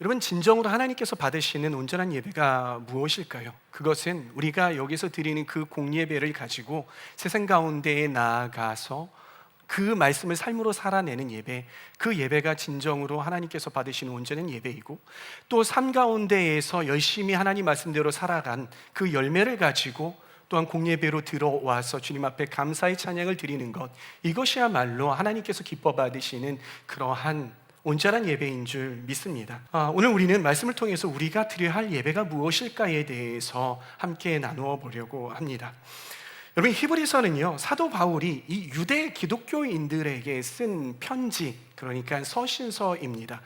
여러분, 진정으로 하나님께서 받으시는 온전한 예배가 무엇일까요? 그것은 우리가 여기서 드리는 그 공예배를 가지고 세상 가운데에 나아가서 그 말씀을 삶으로 살아내는 예배, 그 예배가 진정으로 하나님께서 받으시는 온전한 예배이고, 또 삶 가운데에서 열심히 하나님 말씀대로 살아간 그 열매를 가지고 또한 공예배로 들어와서 주님 앞에 감사의 찬양을 드리는 것, 이것이야말로 하나님께서 기뻐 받으시는 그러한 온전한 예배인 줄 믿습니다. 오늘 우리는 말씀을 통해서 우리가 드려야 할 예배가 무엇일까에 대해서 함께 나누어 보려고 합니다. 여러분, 히브리서는요, 사도 바울이 이 유대 기독교인들에게 쓴 편지, 그러니까 서신서입니다.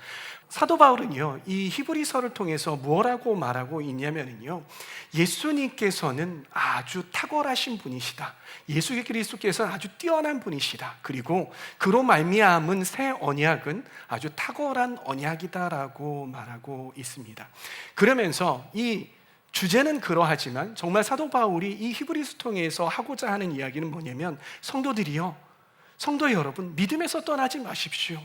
사도 바울은요, 이 히브리서를 통해서 뭐라고 말하고 있냐면요, 예수님께서는 아주 탁월하신 분이시다. 예수 그리스도께서는 아주 뛰어난 분이시다. 그리고 그로 말미암은 새 언약은 아주 탁월한 언약이다라고 말하고 있습니다. 그러면서 이 주제는 그러하지만 정말 사도 바울이 이 히브리서 통해서 하고자 하는 이야기는 뭐냐면, 성도들이요, 성도 여러분, 믿음에서 떠나지 마십시오.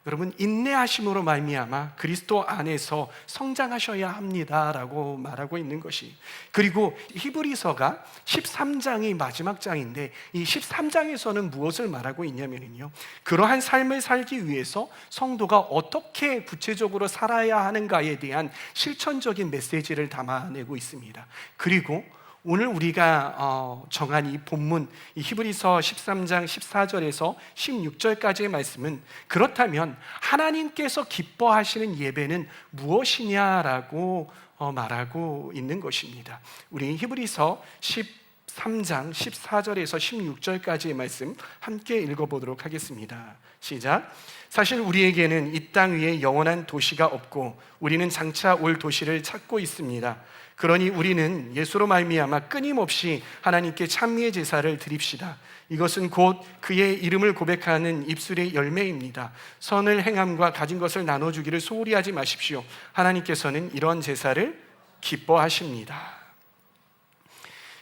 여러분, 인내하심으로 말미암아 그리스도 안에서 성장하셔야 합니다라고 말하고 있는 것이, 그리고 히브리서가 13장이 마지막 장인데 이 13장에서는 무엇을 말하고 있냐면요, 그러한 삶을 살기 위해서 성도가 어떻게 구체적으로 살아야 하는가에 대한 실천적인 메시지를 담아내고 있습니다. 그리고 오늘 우리가 정한 이 본문, 이 히브리서 13장 14절에서 16절까지의 말씀은, 그렇다면 하나님께서 기뻐하시는 예배는 무엇이냐라고 말하고 있는 것입니다. 우리 히브리서 13장 14절에서 16절까지의 말씀 함께 읽어보도록 하겠습니다. 시작. 사실 우리에게는 이 땅 위에 영원한 도시가 없고 우리는 장차 올 도시를 찾고 있습니다. 그러니 우리는 예수로 말미암아 끊임없이 하나님께 찬미의 제사를 드립시다. 이것은 곧 그의 이름을 고백하는 입술의 열매입니다. 선을 행함과 가진 것을 나눠주기를 소홀히 하지 마십시오. 하나님께서는 이런 제사를 기뻐하십니다.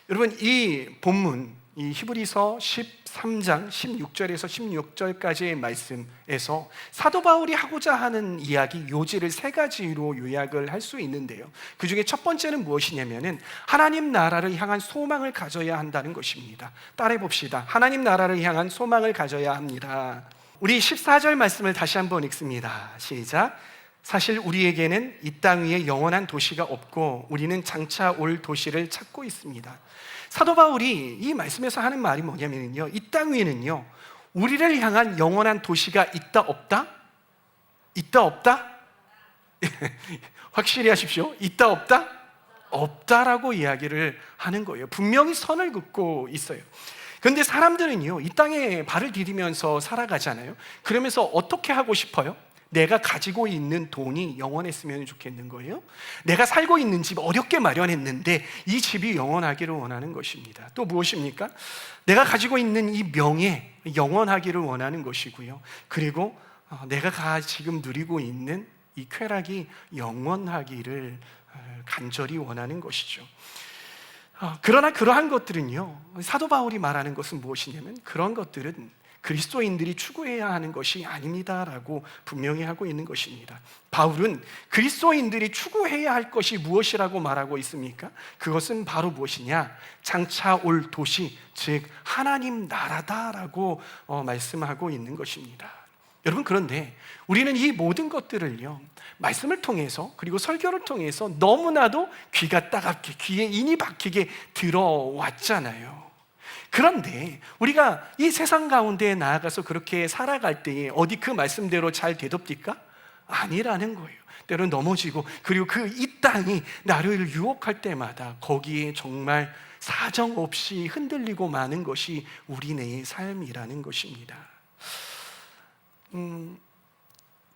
여러분, 이 본문, 이 히브리서 13장 16절에서 16절까지의 말씀에서 사도 바울이 하고자 하는 이야기, 요지를 세 가지로 요약을 할 수 있는데요, 그 중에 첫 번째는 무엇이냐면은 하나님 나라를 향한 소망을 가져야 한다는 것입니다. 따라해 봅시다. 하나님 나라를 향한 소망을 가져야 합니다. 우리 14절 말씀을 다시 한번 읽습니다. 시작. 사실 우리에게는 이 땅 위에 영원한 도시가 없고 우리는 장차 올 도시를 찾고 있습니다. 사도 바울이 이 말씀에서 하는 말이 뭐냐면요, 이 땅 위에는요, 우리를 향한 영원한 도시가 있다 없다? 있다 없다? 확실히 하십시오. 있다 없다? 없다라고 이야기를 하는 거예요. 분명히 선을 긋고 있어요. 그런데 사람들은요, 이 땅에 발을 디디면서 살아가잖아요. 그러면서 어떻게 하고 싶어요? 내가 가지고 있는 돈이 영원했으면 좋겠는 거예요. 내가 살고 있는 집 어렵게 마련했는데 이 집이 영원하기를 원하는 것입니다. 또 무엇입니까? 내가 가지고 있는 이 명예, 영원하기를 원하는 것이고요. 그리고 내가 지금 누리고 있는 이 쾌락이 영원하기를 간절히 원하는 것이죠. 그러나 그러한 것들은요, 사도 바울이 말하는 것은 무엇이냐면, 그런 것들은 그리스도인들이 추구해야 하는 것이 아닙니다라고 분명히 하고 있는 것입니다. 바울은 그리스도인들이 추구해야 할 것이 무엇이라고 말하고 있습니까? 그것은 바로 무엇이냐? 장차 올 도시, 즉 하나님 나라다라고 말씀하고 있는 것입니다. 여러분, 그런데 우리는 이 모든 것들을요, 말씀을 통해서, 그리고 설교를 통해서 너무나도 귀가 따갑게, 귀에 인이 박히게 들어왔잖아요. 그런데 우리가 이 세상 가운데 나아가서 그렇게 살아갈 때에 어디 그 말씀대로 잘 되돌립니까? 아니라는 거예요. 때로는 넘어지고, 그리고 그 이 땅이 나를 유혹할 때마다 거기에 정말 사정없이 흔들리고 마는 것이 우리네의 삶이라는 것입니다.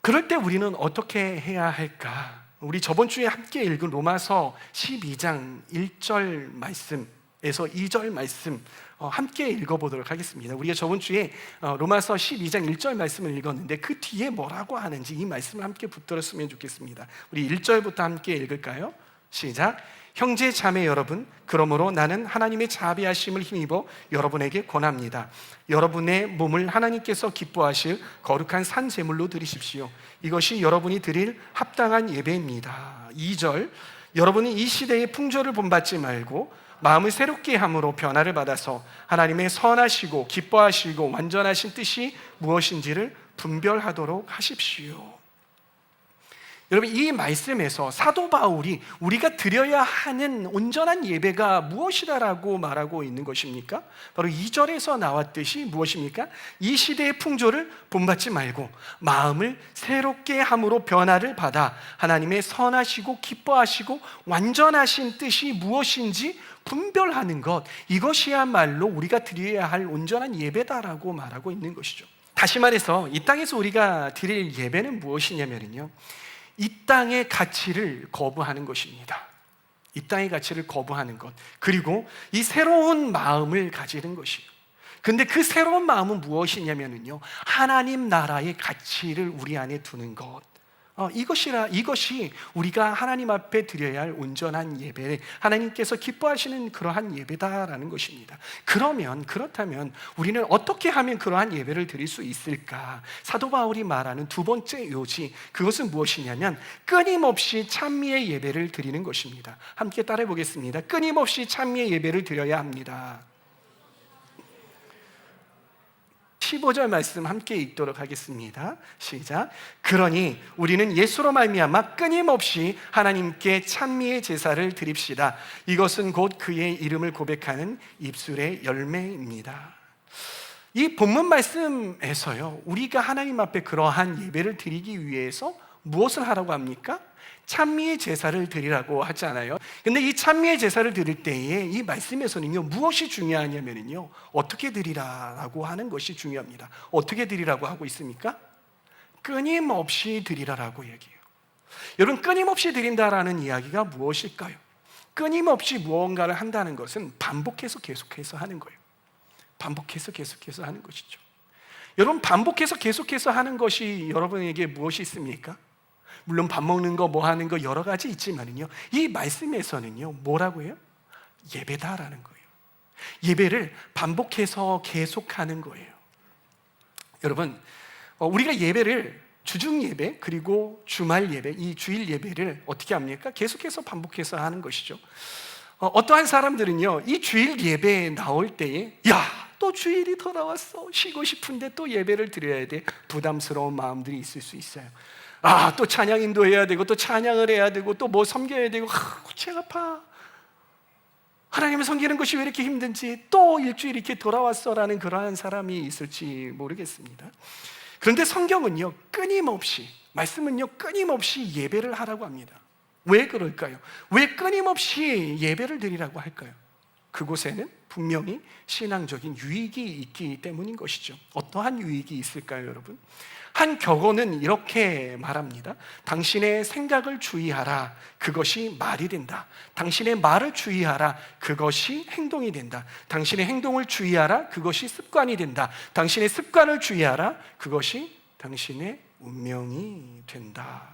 그럴 때 우리는 어떻게 해야 할까? 우리 저번 주에 함께 읽은 로마서 12장 1절 말씀에서 2절 말씀 함께 읽어보도록 하겠습니다. 우리가 저번 주에 로마서 12장 1절 말씀을 읽었는데 그 뒤에 뭐라고 하는지 이 말씀을 함께 붙들었으면 좋겠습니다. 우리 1절부터 함께 읽을까요? 시작. 형제 자매 여러분, 그러므로 나는 하나님의 자비하심을 힘입어 여러분에게 권합니다. 여러분의 몸을 하나님께서 기뻐하실 거룩한 산 제물로 드리십시오. 이것이 여러분이 드릴 합당한 예배입니다. 2절. 여러분이 이 시대의 풍조를 본받지 말고 마음을 새롭게 함으로 변화를 받아서 하나님의 선하시고 기뻐하시고 완전하신 뜻이 무엇인지를 분별하도록 하십시오. 여러분, 이 말씀에서 사도 바울이 우리가 드려야 하는 온전한 예배가 무엇이다라고 말하고 있는 것입니까? 바로 2절에서 나왔듯이 무엇입니까? 이 시대의 풍조를 본받지 말고 마음을 새롭게 함으로 변화를 받아 하나님의 선하시고 기뻐하시고 완전하신 뜻이 무엇인지 분별하는 것, 이것이야말로 우리가 드려야 할 온전한 예배다라고 말하고 있는 것이죠. 다시 말해서 이 땅에서 우리가 드릴 예배는 무엇이냐면요, 이 땅의 가치를 거부하는 것입니다. 이 땅의 가치를 거부하는 것, 그리고 이 새로운 마음을 가지는 것이에요. 근데 그 새로운 마음은 무엇이냐면요, 하나님 나라의 가치를 우리 안에 두는 것, 이것이 우리가 하나님 앞에 드려야 할 온전한 예배, 하나님께서 기뻐하시는 그러한 예배다라는 것입니다. 그렇다면 우리는 어떻게 하면 그러한 예배를 드릴 수 있을까? 사도 바울이 말하는 두 번째 요지, 그것은 무엇이냐면 끊임없이 찬미의 예배를 드리는 것입니다. 함께 따라해 보겠습니다. 끊임없이 찬미의 예배를 드려야 합니다. 15절 말씀 함께 읽도록 하겠습니다. 시작. 그러니 우리는 예수로 말미암아 끊임없이 하나님께 찬미의 제사를 드립시다. 이것은 곧 그의 이름을 고백하는 입술의 열매입니다. 이 본문 말씀에서요, 우리가 하나님 앞에 그러한 예배를 드리기 위해서 무엇을 하라고 합니까? 찬미의 제사를 드리라고 하잖아요. 근데 이 찬미의 제사를 드릴 때에 이 말씀에서는요, 무엇이 중요하냐면요, 어떻게 드리라라고 하는 것이 중요합니다. 어떻게 드리라고 하고 있습니까? 끊임없이 드리라라고 얘기해요. 여러분, 끊임없이 드린다라는 이야기가 무엇일까요? 끊임없이 무언가를 한다는 것은 반복해서 계속해서 하는 거예요. 반복해서 계속해서 하는 것이죠. 여러분, 반복해서 계속해서 하는 것이 여러분에게 무엇이 있습니까? 물론 밥 먹는 거, 뭐 하는 거 여러 가지 있지만요, 이 말씀에서는요, 뭐라고 해요? 예배다라는 거예요. 예배를 반복해서 계속하는 거예요. 여러분, 우리가 예배를 주중 예배 그리고 주말 예배, 이 주일 예배를 어떻게 합니까? 계속해서 반복해서 하는 것이죠. 어떠한 사람들은요, 이 주일 예배에 나올 때에 또 주일이 돌아왔어, 쉬고 싶은데 또 예배를 드려야 돼, 부담스러운 마음들이 있을 수 있어요. 또 찬양 인도해야 되고, 또 찬양을 해야 되고, 또 뭐 섬겨야 되고, 제 아파, 하나님을 섬기는 것이 왜 이렇게 힘든지, 또 일주일 이렇게 돌아왔어라는 그러한 사람이 있을지 모르겠습니다. 그런데 성경은요, 끊임없이, 말씀은요, 끊임없이 예배를 하라고 합니다. 왜 그럴까요? 왜 끊임없이 예배를 드리라고 할까요? 그곳에는 분명히 신앙적인 유익이 있기 때문인 것이죠. 어떠한 유익이 있을까요, 여러분? 한 격언은 이렇게 말합니다. 당신의 생각을 주의하라, 그것이 말이 된다. 당신의 말을 주의하라, 그것이 행동이 된다. 당신의 행동을 주의하라, 그것이 습관이 된다. 당신의 습관을 주의하라, 그것이 당신의 운명이 된다.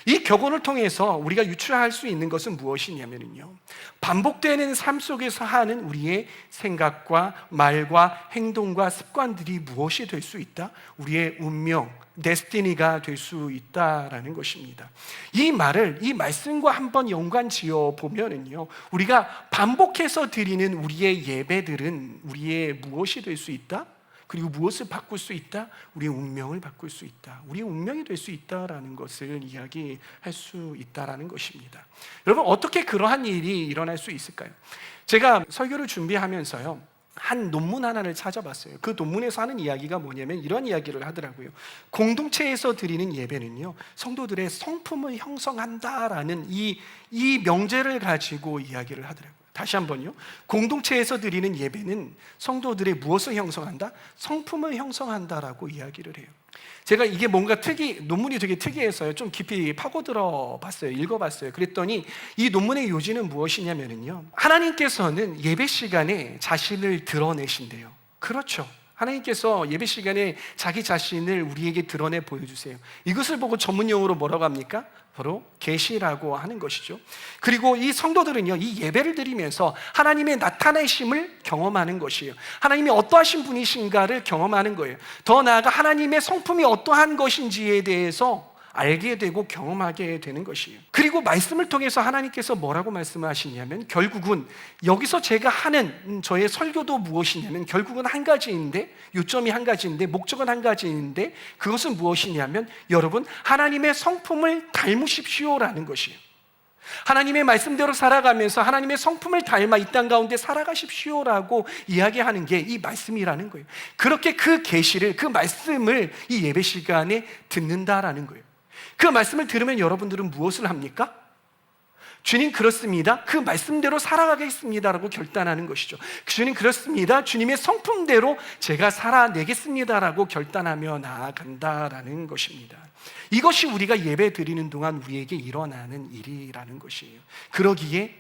이 격언을 통해서 우리가 유추할 수 있는 것은 무엇이냐면요, 반복되는 삶 속에서 하는 우리의 생각과 말과 행동과 습관들이 무엇이 될 수 있다? 우리의 운명, 데스티니가 될 수 있다라는 것입니다. 이 말을, 이 말씀과 한번 연관 지어 보면은요, 우리가 반복해서 드리는 우리의 예배들은 우리의 무엇이 될 수 있다? 그리고 무엇을 바꿀 수 있다? 우리의 운명을 바꿀 수 있다. 우리의 운명이 될 수 있다라는 것을 이야기할 수 있다라는 것입니다. 여러분, 어떻게 그러한 일이 일어날 수 있을까요? 제가 설교를 준비하면서요, 한 논문 하나를 찾아봤어요. 그 논문에서 하는 이야기가 뭐냐면 이런 이야기를 하더라고요. 공동체에서 드리는 예배는요, 성도들의 성품을 형성한다라는 이 명제를 가지고 이야기를 하더라고요. 다시 한번요. 공동체에서 드리는 예배는 성도들의 무엇을 형성한다? 성품을 형성한다라고 이야기를 해요. 제가 이게 뭔가 논문이 되게 특이해서요, 좀 깊이 파고들어 봤어요. 읽어봤어요. 그랬더니 이 논문의 요지는 무엇이냐면요, 하나님께서는 예배 시간에 자신을 드러내신대요. 그렇죠. 하나님께서 예배 시간에 자기 자신을 우리에게 드러내 보여주세요. 이것을 보고 전문 용어로 뭐라고 합니까? 바로 계시라고 하는 것이죠. 그리고 이 성도들은요, 이 예배를 드리면서 하나님의 나타내심을 경험하는 것이에요. 하나님이 어떠하신 분이신가를 경험하는 거예요. 더 나아가 하나님의 성품이 어떠한 것인지에 대해서 알게 되고 경험하게 되는 것이에요. 그리고 말씀을 통해서 하나님께서 뭐라고 말씀하시냐면, 결국은 여기서 제가 하는 저의 설교도 무엇이냐면 결국은 한 가지인데, 요점이 한 가지인데, 목적은 한 가지인데, 그것은 무엇이냐면 여러분, 하나님의 성품을 닮으십시오라는 것이에요. 하나님의 말씀대로 살아가면서 하나님의 성품을 닮아 이 땅 가운데 살아가십시오라고 이야기하는 게 이 말씀이라는 거예요. 그렇게 그 계시를, 그 말씀을 이 예배 시간에 듣는다라는 거예요. 그 말씀을 들으면 여러분들은 무엇을 합니까? 주님 그렇습니다, 그 말씀대로 살아가겠습니다라고 결단하는 것이죠. 주님 그렇습니다, 주님의 성품대로 제가 살아내겠습니다라고 결단하며 나아간다라는 것입니다. 이것이 우리가 예배 드리는 동안 우리에게 일어나는 일이라는 것이에요. 그러기에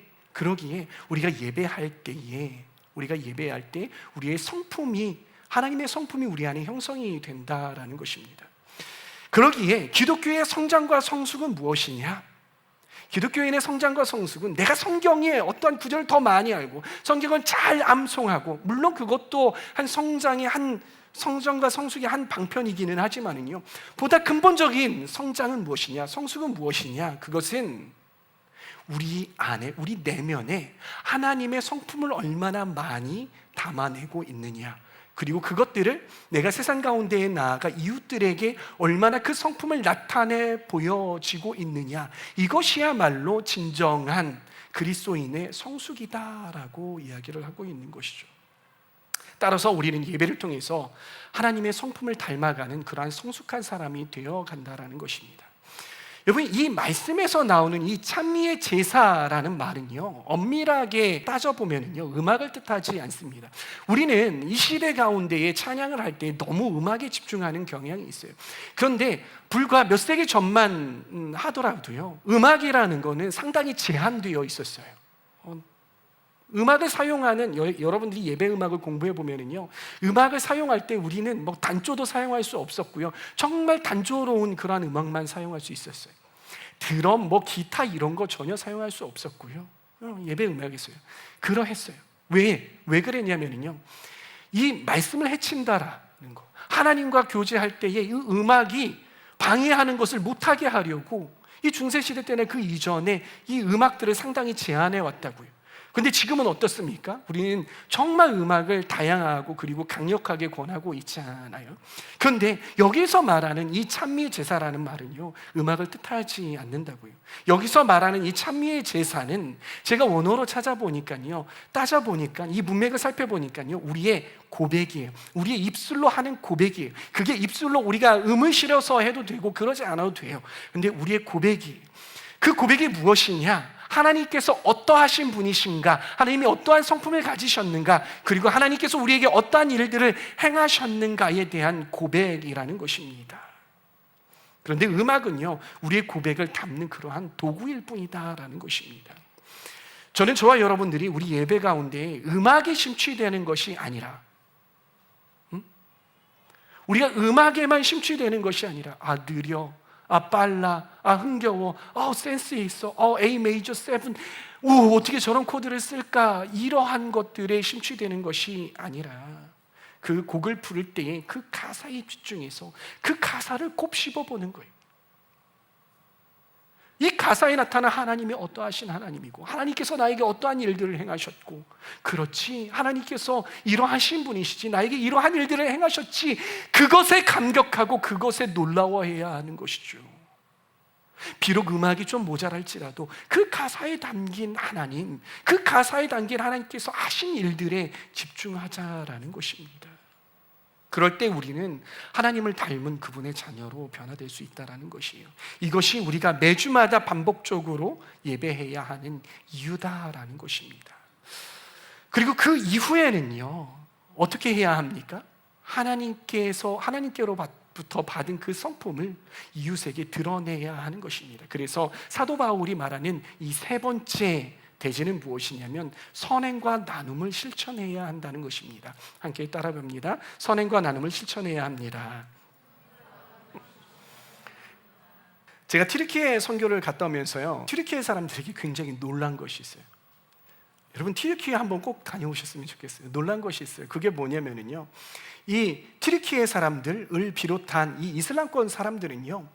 우리가 예배할 때 우리의 성품이, 하나님의 성품이 우리 안에 형성이 된다라는 것입니다. 그러기에 기독교의 성장과 성숙은 무엇이냐? 기독교인의 성장과 성숙은 내가 성경의 어떠한 구절을 더 많이 알고 성경을 잘 암송하고, 물론 그것도 한 성장과 성숙의 한 방편이기는 하지만은요, 보다 근본적인 성장은 무엇이냐, 성숙은 무엇이냐? 그것은 우리 안에, 우리 내면에 하나님의 성품을 얼마나 많이 담아내고 있느냐, 그리고 그것들을 내가 세상 가운데에 나아가 이웃들에게 얼마나 그 성품을 나타내 보여지고 있느냐, 이것이야말로 진정한 그리스도인의 성숙이다라고 이야기를 하고 있는 것이죠. 따라서 우리는 예배를 통해서 하나님의 성품을 닮아가는 그러한 성숙한 사람이 되어 간다라는 것입니다. 여러분, 이 말씀에서 나오는 이 찬미의 제사라는 말은요, 엄밀하게 따져보면요, 음악을 뜻하지 않습니다. 우리는 이 시대 가운데에 찬양을 할 때 너무 음악에 집중하는 경향이 있어요. 그런데 불과 몇 세기 전만 하더라도요, 음악이라는 거는 상당히 제한되어 있었어요. 음악을 사용하는, 여러분들이 예배 음악을 공부해 보면은요, 음악을 사용할 때 우리는 뭐 단조도 사용할 수 없었고요, 정말 단조로운 그러한 음악만 사용할 수 있었어요. 드럼, 뭐 기타 이런 거 전혀 사용할 수 없었고요, 예배 음악에서요. 그러했어요. 왜 그랬냐면요, 이 말씀을 해친다라는 거, 하나님과 교제할 때에 이 음악이 방해하는 것을 못하게 하려고 이 중세시대 때는 그 이전에 이 음악들을 상당히 제한해 왔다고요. 근데 지금은 어떻습니까? 우리는 정말 음악을 다양하고 그리고 강력하게 권하고 있잖아요. 그런데 여기서 말하는 이 찬미 제사라는 말은요, 음악을 뜻하지 않는다고요. 여기서 말하는 이 찬미의 제사는 제가 원어로 찾아보니까요, 따져보니까, 이 문맥을 살펴보니까요, 우리의 고백이에요. 우리의 입술로 하는 고백이에요. 그게 입술로 우리가 음을 실어서 해도 되고 그러지 않아도 돼요. 근데 우리의 고백이, 그 고백이 무엇이냐? 하나님께서 어떠하신 분이신가, 하나님이 어떠한 성품을 가지셨는가, 그리고 하나님께서 우리에게 어떠한 일들을 행하셨는가에 대한 고백이라는 것입니다. 그런데 음악은요, 우리의 고백을 담는 그러한 도구일 뿐이다라는 것입니다. 저는 저와 여러분들이 우리 예배 가운데 음악에 심취되는 것이 아니라, 우리가 음악에만 심취되는 것이 아니라, 느려, 빨라, 흥겨워, 센스 있어, A 메이저 7, 어떻게 저런 코드를 쓸까, 이러한 것들에 심취되는 것이 아니라, 그 곡을 부를 때에 그 가사에 집중해서 그 가사를 곱씹어보는 거예요. 이 가사에 나타난 하나님이 어떠하신 하나님이고, 하나님께서 나에게 어떠한 일들을 행하셨고, 그렇지, 하나님께서 이러하신 분이시지, 나에게 이러한 일들을 행하셨지, 그것에 감격하고 그것에 놀라워해야 하는 것이죠. 비록 음악이 좀 모자랄지라도 그 가사에 담긴 하나님, 그 가사에 담긴 하나님께서 하신 일들에 집중하자라는 것입니다. 그럴 때 우리는 하나님을 닮은 그분의 자녀로 변화될 수 있다는 것이에요. 이것이 우리가 매주마다 반복적으로 예배해야 하는 이유다라는 것입니다. 그리고 그 이후에는요, 어떻게 해야 합니까? 하나님께로부터 받은 그 성품을 이웃에게 드러내야 하는 것입니다. 그래서 사도 바울이 말하는 이 세 번째 대지는 무엇이냐면 선행과 나눔을 실천해야 한다는 것입니다. 함께 따라 봅니다. 선행과 나눔을 실천해야 합니다. 제가 튀르키예 선교를 갔다 오면서요, 튀르키예 사람들에게 굉장히 놀란 것이 있어요. 여러분 튀르키예 한번 꼭 다녀오셨으면 좋겠어요. 놀란 것이 있어요. 그게 뭐냐면요, 이 튀르키예 사람들을 비롯한 이 이슬람권 사람들은요,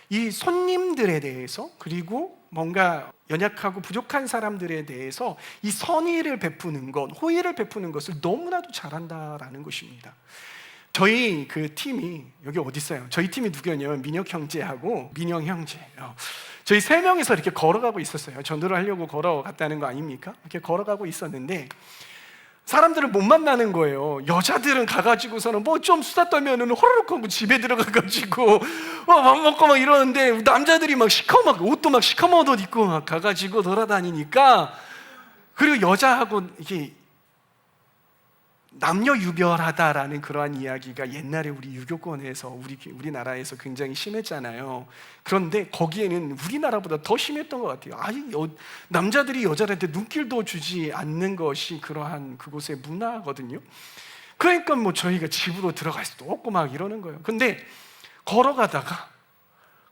이 손님들에 대해서, 그리고 뭔가 연약하고 부족한 사람들에 대해서 이 선의를 베푸는 것, 호의를 베푸는 것을 너무나도 잘한다라는 것입니다. 저희 그 팀이 여기 어디 있어요? 저희 팀이 누구였냐면 민혁 형제하고 민영 형제예요. 저희 세 명이서 이렇게 걸어가고 있었어요. 전도를 하려고 걸어갔다는 거 아닙니까? 이렇게 걸어가고 있었는데 사람들을 못 만나는 거예요. 여자들은 가가지고서는 뭐 좀 수다 떨면은 호로록 하고 집에 들어가가지고 밥 먹고 막 이러는데, 남자들이 막 시커멓, 옷도 막 시커먼 옷 입고 막 가가지고 돌아다니니까, 그리고 여자하고 이게 남녀 유별하다라는 그러한 이야기가 옛날에 우리 유교권에서 우리나라에서 굉장히 심했잖아요. 그런데 거기에는 우리나라보다 더 심했던 것 같아요. 남자들이 여자한테 눈길도 주지 않는 것이 그러한 그곳의 문화거든요. 그러니까 뭐 저희가 집으로 들어갈 수도 없고 막 이러는 거예요. 근데 걸어가다가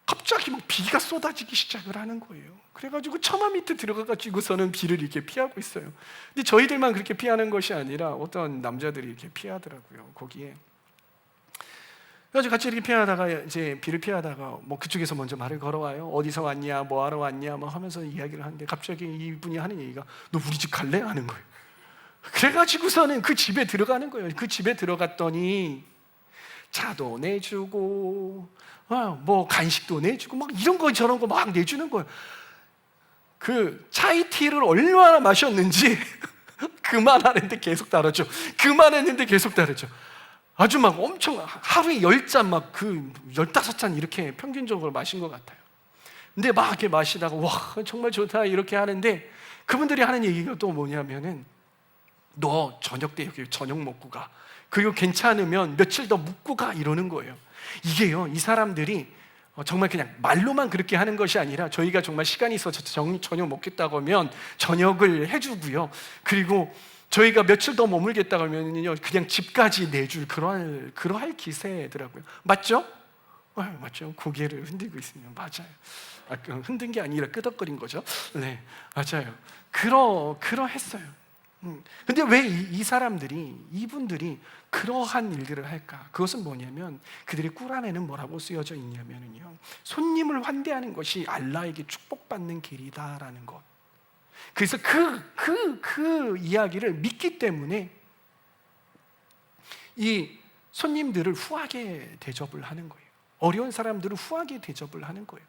갑자기 막 비가 쏟아지기 시작을 하는 거예요. 그래가지고 처마 밑에 들어가가지고서는 비를 이렇게 피하고 있어요. 근데 저희들만 그렇게 피하는 것이 아니라 어떤 남자들이 이렇게 피하더라고요, 거기에. 그래가지고 같이 이렇게 피하다가, 이제 비를 피하다가 뭐 그쪽에서 먼저 말을 걸어와요. 어디서 왔냐, 뭐 하러 왔냐, 뭐 하면서 이야기를 하는데, 갑자기 이분이 하는 얘기가 너 우리 집 갈래? 하는 거예요. 그래가지고서는 그 집에 들어가는 거예요. 그 집에 들어갔더니 차도 내주고 뭐 간식도 내주고 막 이런 거 저런 거 막 내주는 거예요. 그 차이티를 얼마나 마셨는지 그만하는데 계속 따르죠. 그만했는데 계속 따르죠. 아주 막 엄청 하루에 10잔 막 그 15잔 이렇게 평균적으로 마신 것 같아요. 근데 막 이렇게 마시다가 와 정말 좋다 이렇게 하는데, 그분들이 하는 얘기가 또 뭐냐면은 너 저녁 때 여기 저녁 먹고 가, 그리고 괜찮으면 며칠 더 묵고 가, 이러는 거예요. 이게요, 이 사람들이 정말 그냥 말로만 그렇게 하는 것이 아니라, 저희가 정말 시간이 있어서 저녁 먹겠다고 하면 저녁을 해주고요, 그리고 저희가 며칠 더 머물겠다고 하면요 그냥 집까지 내줄 그러할 기세더라고요. 맞죠? 맞죠? 고개를 흔들고 있으면 맞아요. 흔든 게 아니라 끄덕거린 거죠. 네, 맞아요. 그러했어요. 근데 왜 이 사람들이, 이분들이 그러한 일들을 할까? 그것은 뭐냐면 그들의 꿀 안에는 뭐라고 쓰여져 있냐면요, 손님을 환대하는 것이 알라에게 축복받는 길이다라는 것. 그래서 그 이야기를 믿기 때문에 이 손님들을 후하게 대접을 하는 거예요. 어려운 사람들을 후하게 대접을 하는 거예요.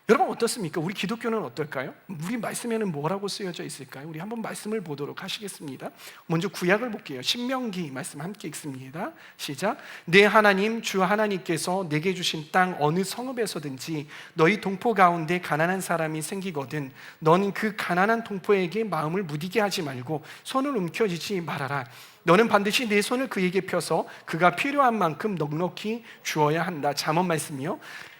여러분 어떻습니까? 우리 기독교는 어떨까요? 우리 말씀에는 뭐라고 쓰여져 있을까요? 우리 한번 말씀을 보도록 하시겠습니다. 먼저 구약을 볼게요. 신명기 말씀 함께 읽습니다. 시작. 내 하나님 주 하나님께서 내게 주신 땅 어느 성읍에서든지 너희 동포 가운데 가난한 사람이 생기거든 너는 그 가난한 동포에게 마음을 무디게 하지 말고 손을 움켜쥐지 말아라. 너는 반드시 내 손을 그에게 펴서 그가 필요한 만큼 넉넉히 주어야 한다. 잠언 말씀이요.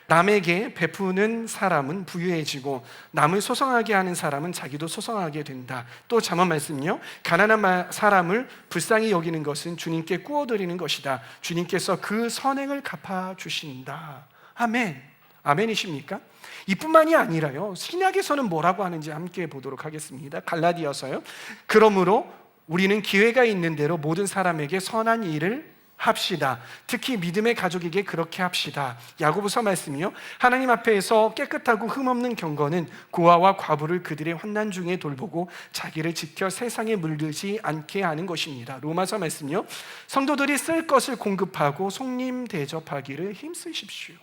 남에게 베푸는 사람은 부유해지고 남을 소성하게 하는 사람은 자기도 소성하게 된다. 또 잠언 말씀요, 가난한 사람을 불쌍히 여기는 것은 주님께 꾸어드리는 것이다. 주님께서 그 선행을 갚아주신다. 아멘. 아멘이십니까? 이뿐만이 아니라요, 신약에서는 뭐라고 하는지 함께 보도록 하겠습니다. 갈라디아서요. 그러므로 우리는 기회가 있는 대로 모든 사람에게 선한 일을 합시다. 특히 믿음의 가족에게 그렇게 합시다. 야고보서 말씀이요, 하나님 앞에서 깨끗하고 흠없는 경건은 고아와 과부를 그들의 환난 중에 돌보고 자기를 지켜 세상에 물들지 않게 하는 것입니다. 로마서 말씀이요, 성도들이 쓸 것을 공급하고 손님 대접하기를 힘쓰십시오.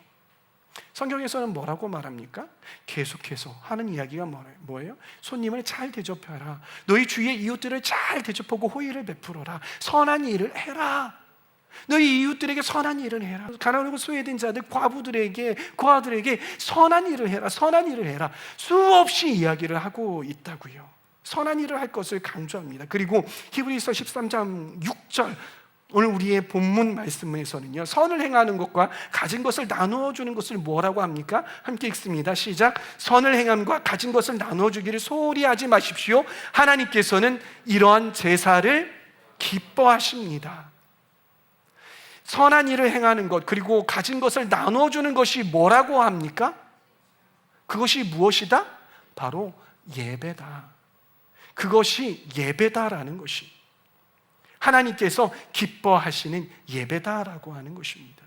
성경에서는 뭐라고 말합니까? 계속해서 하는 이야기가 뭐예요? 손님을 잘 대접하라. 너희 주위의 이웃들을 잘 대접하고 호의를 베풀어라. 선한 일을 해라. 너희 이웃들에게 선한 일을 해라. 가난하고 소외된 자들, 고아들에게 선한 일을 해라. 선한 일을 해라. 수없이 이야기를 하고 있다고요. 선한 일을 할 것을 강조합니다. 그리고 히브리서 13장 6절 오늘 우리의 본문 말씀에서는요, 선을 행하는 것과 가진 것을 나누어 주는 것을 뭐라고 합니까? 함께 읽습니다. 시작. 선을 행함과 가진 것을 나누어 주기를 소홀히 하지 마십시오. 하나님께서는 이러한 제사를 기뻐하십니다. 선한 일을 행하는 것, 그리고 가진 것을 나누어 주는 것이 뭐라고 합니까? 그것이 무엇이다? 바로 예배다. 그것이 예배다라는 것이 하나님께서 기뻐하시는 예배다라고 하는 것입니다.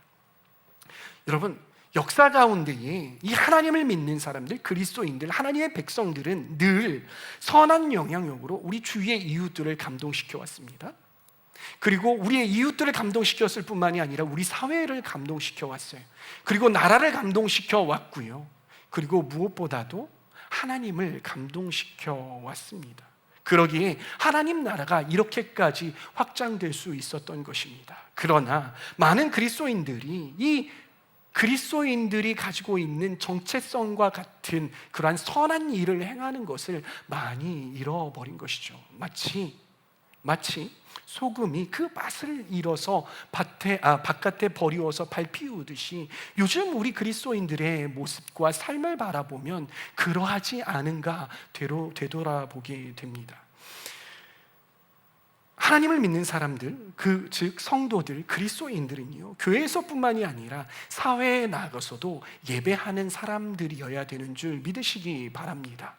여러분, 역사 가운데에 이 하나님을 믿는 사람들, 그리스도인들, 하나님의 백성들은 늘 선한 영향력으로 우리 주위의 이웃들을 감동시켜 왔습니다. 그리고 우리의 이웃들을 감동시켰을 뿐만이 아니라 우리 사회를 감동시켜 왔어요. 그리고 나라를 감동시켜 왔고요. 그리고 무엇보다도 하나님을 감동시켜 왔습니다. 그러기에 하나님 나라가 이렇게까지 확장될 수 있었던 것입니다. 그러나 많은 그리스도인들이 이 그리스도인들이 가지고 있는 정체성과 같은 그러한 선한 일을 행하는 것을 많이 잃어버린 것이죠. 마치 소금이 그 맛을 잃어서 바깥에 버리워서 밟히우듯이 요즘 우리 그리스도인들의 모습과 삶을 바라보면 그러하지 않은가 되돌아보게 됩니다. 하나님을 믿는 사람들, 즉 성도들, 그리스도인들은요, 교회에서뿐만이 아니라 사회에 나가서도 예배하는 사람들이어야 되는 줄 믿으시기 바랍니다.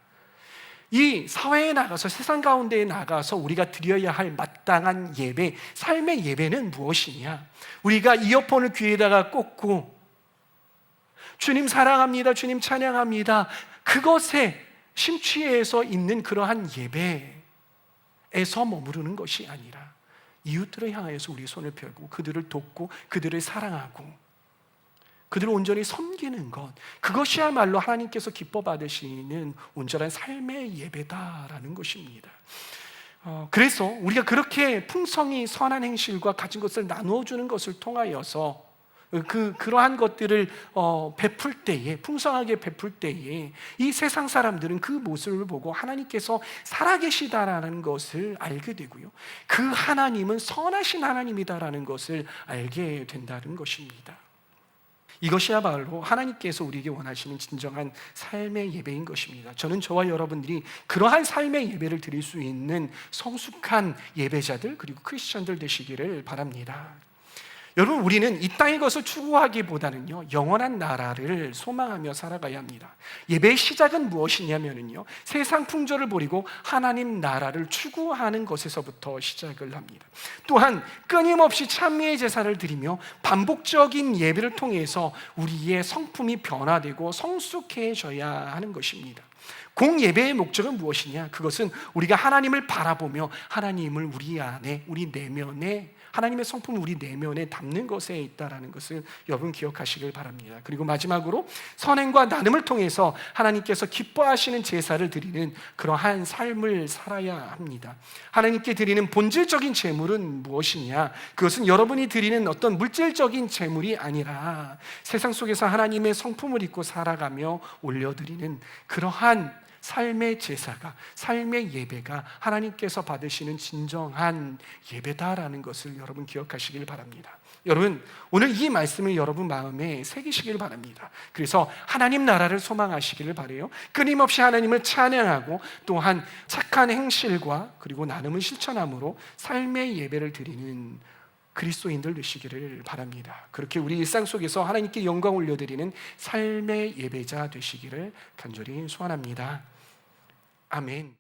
이 사회에 나가서, 세상 가운데에 나가서 우리가 드려야 할 마땅한 예배, 삶의 예배는 무엇이냐? 우리가 이어폰을 귀에다가 꽂고 주님 사랑합니다, 주님 찬양합니다, 그것에 심취해서 있는 그러한 예배에서 머무르는 것이 아니라 이웃들을 향하여서 우리 손을 펴고 그들을 돕고 그들을 사랑하고 그들을 온전히 섬기는 것, 그것이야말로 하나님께서 기뻐 받으시는 온전한 삶의 예배다라는 것입니다. 그래서 우리가 그렇게 풍성히 선한 행실과 가진 것을 나누어 주는 것을 통하여서 그러한 것들을 베풀 때에, 풍성하게 베풀 때에 이 세상 사람들은 그 모습을 보고 하나님께서 살아계시다라는 것을 알게 되고요, 그 하나님은 선하신 하나님이다라는 것을 알게 된다는 것입니다. 이것이야말로 하나님께서 우리에게 원하시는 진정한 삶의 예배인 것입니다. 저는 저와 여러분들이 그러한 삶의 예배를 드릴 수 있는 성숙한 예배자들, 그리고 크리스천들 되시기를 바랍니다. 여러분, 우리는 이 땅의 것을 추구하기보다는요, 영원한 나라를 소망하며 살아가야 합니다. 예배의 시작은 무엇이냐면요, 세상 풍조를 버리고 하나님 나라를 추구하는 것에서부터 시작을 합니다. 또한 끊임없이 찬미의 제사를 드리며 반복적인 예배를 통해서 우리의 성품이 변화되고 성숙해져야 하는 것입니다. 공예배의 목적은 무엇이냐? 그것은 우리가 하나님을 바라보며 하나님을 우리 안에, 우리 내면에, 하나님의 성품을 우리 내면에 담는 것에 있다라는 것을 여러분 기억하시길 바랍니다. 그리고 마지막으로 선행과 나눔을 통해서 하나님께서 기뻐하시는 제사를 드리는 그러한 삶을 살아야 합니다. 하나님께 드리는 본질적인 제물은 무엇이냐? 그것은 여러분이 드리는 어떤 물질적인 제물이 아니라 세상 속에서 하나님의 성품을 입고 살아가며 올려드리는 그러한 삶의 제사가, 삶의 예배가 하나님께서 받으시는 진정한 예배다라는 것을 여러분 기억하시길 바랍니다. 여러분, 오늘 이 말씀을 여러분 마음에 새기시길 바랍니다. 그래서 하나님 나라를 소망하시기를 바라요. 끊임없이 하나님을 찬양하고 또한 착한 행실과 그리고 나눔을 실천함으로 삶의 예배를 드리는 그리스도인들 되시기를 바랍니다. 그렇게 우리 일상 속에서 하나님께 영광 올려드리는 삶의 예배자 되시기를 간절히 소원합니다. 아멘.